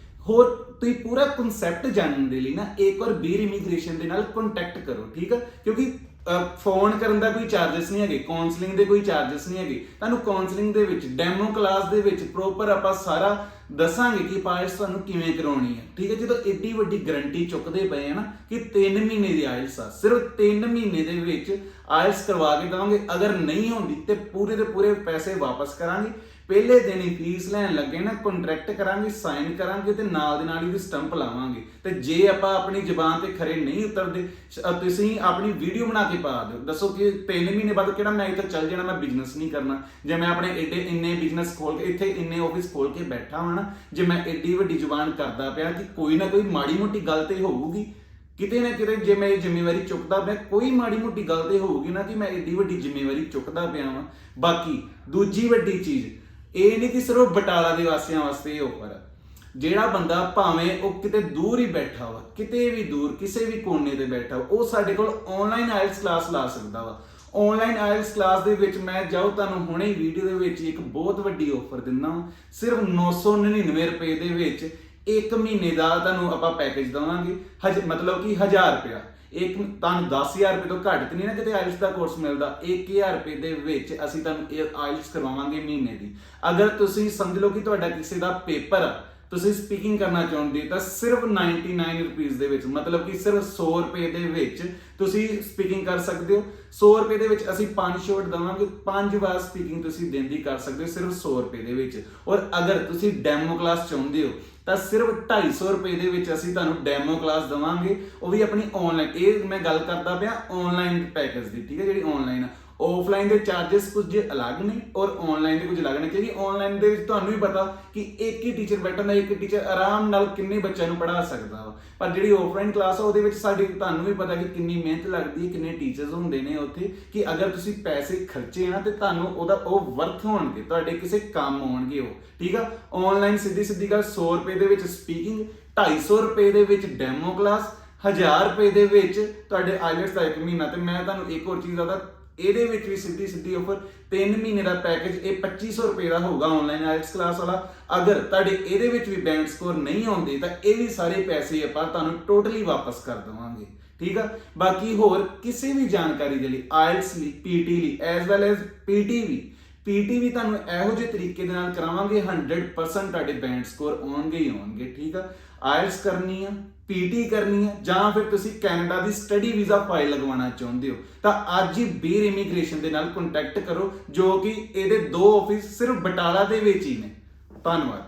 ਹੋਰ ਤੁਸੀਂ ਪੂਰਾ ਕਨਸੈਪਟ ਜਾਣਨ ਦੇ ਲਈ ਨਾ ਇੱਕ ਵਾਰ ਬੀਰ ਇਮੀਗ੍ਰੇਸ਼ਨ ਦੇ ਨਾਲ ਕੰਟੈਕਟ ਕਰੋ, ਠੀਕ ਆ। ਕਿਉਂਕਿ ਫੋਨ ਕਰਨ ਦਾ ਕੋਈ ਚਾਰजेस ਨਹੀਂ ਹੈਗੇ, ਕਾਉਂਸਲਿੰਗ ਦੇ ਕੋਈ ਚਾਰजेस ਨਹੀਂ ਹੈਗੇ। ਤੁਹਾਨੂੰ ਕਾਉਂਸਲਿੰਗ ਦੇ ਵਿੱਚ ਡੈਮੋ ਕਲਾਸ ਦੇ ਵਿੱਚ ਪ੍ਰੋਪਰ ਆਪਾਂ ਸਾਰਾ ਦੱਸਾਂਗੇ ਕਿ ਆਇਲਸ ਤੁਹਾਨੂੰ ਕਿਵੇਂ ਕਰਾਉਣੀ ਹੈ, ਠੀਕ ਹੈ। ਜਦੋਂ ਏਡੀ ਵੱਡੀ ਗਰੰਟੀ ਚੁੱਕਦੇ ਪਏ ਆ ਨਾ ਕਿ 3 ਮਹੀਨੇ ਦੀ ਆਇਲਸ ਆ, ਸਿਰਫ 3 ਮਹੀਨੇ ਦੇ ਵਿੱਚ ਆਇਲਸ ਕਰਵਾ ਕੇ ਦੇਵਾਂਗੇ। ਅਗਰ ਨਹੀਂ ਹੁੰਦੀ ਤੇ ਪੂਰੇ ਦੇ ਪੂਰੇ ਪੈਸੇ ਵਾਪਸ ਕਰਾਂਗੇ। ਪਹਿਲੇ ਦਿਨ ਹੀ ਫੀਸ ਲੈਣ ਲੱਗੇ ਨਾ ਕੰਟਰੈਕਟ ਕਰਾਂਗੇ, ਸਾਈਨ ਕਰਾਂਗੇ ਤੇ ਨਾਲ ਦੇ ਨਾਲ ਹੀ ਸਟੰਪ ਲਾਵਾਂਗੇ। ਤੇ ਜੇ ਆਪਾਂ ਆਪਣੀ ਜ਼ਬਾਨ ਤੇ ਖਰੇ ਨਹੀਂ ਉਤਰਦੇ, ਤੁਸੀਂ ਆਪਣੀ ਵੀਡੀਓ ਬਣਾ ਕੇ ਪਾ ਦਿਓ, ਦੱਸੋ ਕਿ 3 ਮਹੀਨੇ ਬਾਅਦ ਕਿਹੜਾ ਮੈਂ ਇੱਥੇ ਚੱਲ ਜਾਣਾ, ਮੈਂ ਬਿਜ਼ਨਸ ਨਹੀਂ ਕਰਨਾ। ਜੇ ਮੈਂ ਆਪਣੇ ਇੰਨੇ ਬਿਜ਼ਨਸ ਖੋਲ ਕੇ ਇੱਥੇ ਇੰਨੇ ਆਫਿਸ ਖੋਲ ਕੇ ਬੈਠਾ ਹਾਂ ਨਾ, ਜੇ ਮੈਂ ਏਡੀ ਵੱਡੀ ਜ਼ੁਬਾਨ ਕਰਦਾ ਪਿਆ ਕਿ ਕੋਈ ਨਾ ਕੋਈ ਮਾੜੀ ਮੋਟੀ ਗੱਲ ਤੇ ਹੋਊਗੀ ਕਿਤੇ ਨਾ ਕਿਤੇ, ਜੇ ਮੈਂ ਇਹ ਜ਼ਿੰਮੇਵਾਰੀ ਚੁੱਕਦਾ ਪਿਆ ਕੋਈ ਮਾੜੀ ਮੋਟੀ ਗੱਲ ਤੇ ਹੋਊਗੀ ਨਾ ਕਿ ਮੈਂ ਏਡੀ ਵੱਡੀ ਜ਼ਿੰਮੇਵਾਰੀ ਚੁੱਕਦਾ ਪਿਆ ਵਾਂ। ਬਾਕੀ ਦੂਜੀ ਵੱਡੀ ਚੀਜ਼ ਇਹ ਨਹੀਂ ਕਿ ਸਿਰਫ ਬਟਾਲਾ ਦੇ ਵਾਸੀਆਂ ਵਾਸਤੇ ਇਹ ਆਫਰ ਹੈ। ਜਿਹੜਾ ਬੰਦਾ ਭਾਵੇਂ ਉਹ ਕਿਤੇ ਦੂਰ ਹੀ ਬੈਠਾ ਵਾ, ਕਿਤੇ ਵੀ ਦੂਰ ਕਿਸੇ ਵੀ ਕੋਨੇ ਤੇ ਬੈਠਾ ਵਾ, ਉਹ ਸਾਡੇ ਕੋਲ ਆਨਲਾਈਨ ਆਇਲਸ ਕਲਾਸ ਲਾ ਸਕਦਾ ਵਾ। ਆਨਲਾਈਨ ਆਇਲਸ ਕਲਾਸ ਦੇ ਵਿੱਚ ਮੈਂ ਤੁਹਾਨੂੰ ਹੁਣੇ ਵੀਡੀਓ ਦੇ ਵਿੱਚ ਇੱਕ ਬਹੁਤ ਵੱਡੀ ਆਫਰ ਦਿੰਦਾ ਹਾਂ। ਸਿਰਫ 999 ਰੁਪਏ ਦੇ ਵਿੱਚ 1 ਮਹੀਨੇ ਦਾ ਤੁਹਾਨੂੰ ਆਪਾਂ ਪੈਕੇਜ ਦੇਵਾਂਗੇ। ਮਤਲਬ ਕਿ 1000 ਰੁਪਇਆ ਇੱਕ, ਤੁਹਾਨੂੰ 10,000 ਰੁਪਏ ਤੋਂ ਘੱਟ ਤੇ ਨਹੀਂ ਨਾ ਕਿਤੇ ਆਇਲਸ ਦਾ ਕੋਰਸ ਮਿਲਦਾ। 1000 ਰੁਪਏ ਦੇ ਵਿੱਚ ਅਸੀਂ ਤੁਹਾਨੂੰ ਇਹ ਆਇਲਸ ਕਰਵਾਵਾਂਗੇ ਮਹੀਨੇ ਦੀ। ਅਗਰ ਤੁਸੀਂ ਸਮਝ ਲਓ ਕਿ ਤੁਹਾਡਾ ਕਿਸੇ ਦਾ ਪੇਪਰ ਆ, ਤੁਸੀਂ ਸਪੀਕਿੰਗ ਕਰਨਾ ਚਾਹੁੰਦੇ ਤਾਂ ਸਿਰਫ 99 ਰੁਪੀਸ ਦੇ ਵਿੱਚ, ਮਤਲਬ ਕਿ ਸਿਰਫ 100 ਰੁਪਏ ਦੇ ਵਿੱਚ ਤੁਸੀਂ ਸਪੀਕਿੰਗ ਕਰ ਸਕਦੇ ਹੋ। 100 ਰੁਪਏ ਦੇ ਵਿੱਚ ਅਸੀਂ 5 ਸ਼ਾਟ ਦੇਵਾਂਗੇ, 5 ਵਾਰ ਸਪੀਕਿੰਗ ਤੁਸੀਂ ਦਿਨ ਦੀ ਕਰ ਸਕਦੇ ਹੋ ਸਿਰਫ 100 ਰੁਪਏ ਦੇ ਵਿੱਚ। ਔਰ ਅਗਰ ਤੁਸੀਂ ਡੈਮੋ ਕਲਾਸ ਚਾਹੁੰਦੇ ਹੋ ਤਾਂ ਸਿਰਫ 250 ਰੁਪਏ ਦੇ ਵਿੱਚ ਅਸੀਂ ਤੁਹਾਨੂੰ ਡੈਮੋ ਕਲਾਸ ਦੇਵਾਂਗੇ, ਉਹ ਵੀ ਆਪਣੀ ਆਨਲਾਈਨ। ਇਹ ਮੈਂ ਗੱਲ ਕਰਦਾ ਪਿਆ ਆਨਲਾਈਨ ਪੈਕੇਜ ਦੀ, ਠੀਕ ਹੈ। ਜਿਹੜੀ ਆਨਲਾਈਨ ਆ, ਆਫਲਾਈਨ ਦੇ ਚਾਰजेस ਕੁਝ ਅਲੱਗ ਨੇ ਔਰ ਆਨਲਾਈਨ ਦੇ ਕੁਝ ਅਲੱਗ ਨੇ, ਕਿਉਂਕਿ ਆਨਲਾਈਨ ਦੇ ਵਿੱਚ ਤੁਹਾਨੂੰ ਵੀ ਪਤਾ ਕਿ ਇੱਕ ਹੀ ਟੀਚਰ ਬੈਠਾ, ਇੱਕ ਟੀਚਰ ਆਰਾਮ ਨਾਲ ਕਿੰਨੇ ਬੱਚਿਆਂ ਨੂੰ ਪੜ੍ਹਾ ਸਕਦਾ ਵਾ। ਪਰ ਜਿਹੜੀ ਆਫਲਾਈਨ ਕਲਾਸ ਆ ਉਹਦੇ ਵਿੱਚ ਸਾਡੀ ਤੁਹਾਨੂੰ ਵੀ ਪਤਾ ਕਿ ਕਿੰਨੀ ਮਿਹਨਤ ਲੱਗਦੀ ਹੈ, ਕਿੰਨੇ ਟੀਚਰਸ ਹੁੰਦੇ ਨੇ ਉੱਥੇ, ਕਿ ਅਗਰ ਤੁਸੀਂ ਪੈਸੇ ਖਰਚੇ ਨਾ ਤੇ ਤੁਹਾਨੂੰ ਉਹਦਾ ਉਹ ਵਰਥ ਹੋਣਗੇ, ਤੁਹਾਡੇ ਕਿਸੇ ਕੰਮ ਆਉਣਗੇ ਉਹ, ਠੀਕ ਆ। ਆਨਲਾਈਨ ਸਿੱਧੀ ਗੱਲ 100 ਰੁਪਏ ਦੇ ਵਿੱਚ ਸਪੀਕਿੰਗ, 250 ਰੁਪਏ ਦੇ ਵਿੱਚ ਡੈਮੋ ਕਲਾਸ, 1000 ਰੁਪਏ ਦੇ ਵਿੱਚ ਤੁਹਾਡੇ ਆਈਲੈਟਸ ਦਾ 1 ਮਹੀਨਾ। ਤੇ ਮੈਂ ਤੁਹਾਨੂੰ ਇੱਕ ਹੋਰ ਚੀਜ਼ ਦੱਸਦਾ, ਇਹਦੇ ਵਿੱਚ ਵੀ ਸਿੱਧੀ ਆਫਰ 3 ਮਹੀਨੇ ਦਾ ਪੈਕੇਜ ਇਹ 2500 ਰੁਪਏ ਦਾ ਹੋਊਗਾ ਆਨਲਾਈਨ ਆਇਲਸ ਕਲਾਸ ਵਾਲਾ। ਅਗਰ ਤੁਹਾਡੇ ਇਹਦੇ ਵਿੱਚ ਵੀ ਬੈਂਡ ਸਕੋਰ ਨਹੀਂ ਆਉਂਦੇ ਤਾਂ ਇਹ ਵੀ ਸਾਰੇ ਪੈਸੇ ਆਪਾਂ ਤੁਹਾਨੂੰ ਟੋਟਲੀ ਵਾਪਸ ਕਰ ਦੇਵਾਂਗੇ, ਠੀਕ ਆ। ਬਾਕੀ ਹੋਰ ਕਿਸੇ ਵੀ ਜਾਣਕਾਰੀ ਦੇ ਲਈ ਆਇਲਸ ਲਈ, ਪੀਟੀ ਲਈ ਐਸ ਵੈਲ ਐਸ ਪੀਟੀ ਵੀ ਤੁਹਾਨੂੰ ਇਹੋ ਜਿਹੇ ਤਰੀਕੇ ਦੇ ਨਾਲ ਕਰਾਵਾਂਗੇ 100% ਤੁਹਾਡੇ ਬੈਂਡ ਸਕੋਰ ਆਉਣਗੇ ਹੀ ਆਉਣਗੇ, ਠੀਕ ਆ। ਆਇਲਸ ਕਰਨੀ ਆ, ਪੀਟੀ ਕਰਨੀ ਆ, ਜਾਂ ਫਿਰ ਤੁਸੀਂ ਕੈਨੇਡਾ ਦੀ ਸਟੱਡੀ ਵੀਜ਼ਾ ਫਾਈਲ ਲਗਵਾਉਣਾ ਚਾਹੁੰਦੇ ਹੋ ਤਾਂ ਅੱਜ ਹੀ ਬੀਰ ਇਮੀਗ੍ਰੇਸ਼ਨ ਦੇ ਨਾਲ ਕੰਟੈਕਟ ਕਰੋ, ਜੋ ਕਿ ਇਹਦੇ 2 ਆਫਿਸ ਸਿਰਫ ਬਟਾਲਾ ਦੇ ਵਿੱਚ ਹੀ ਨੇ। ਧੰਨਵਾਦ।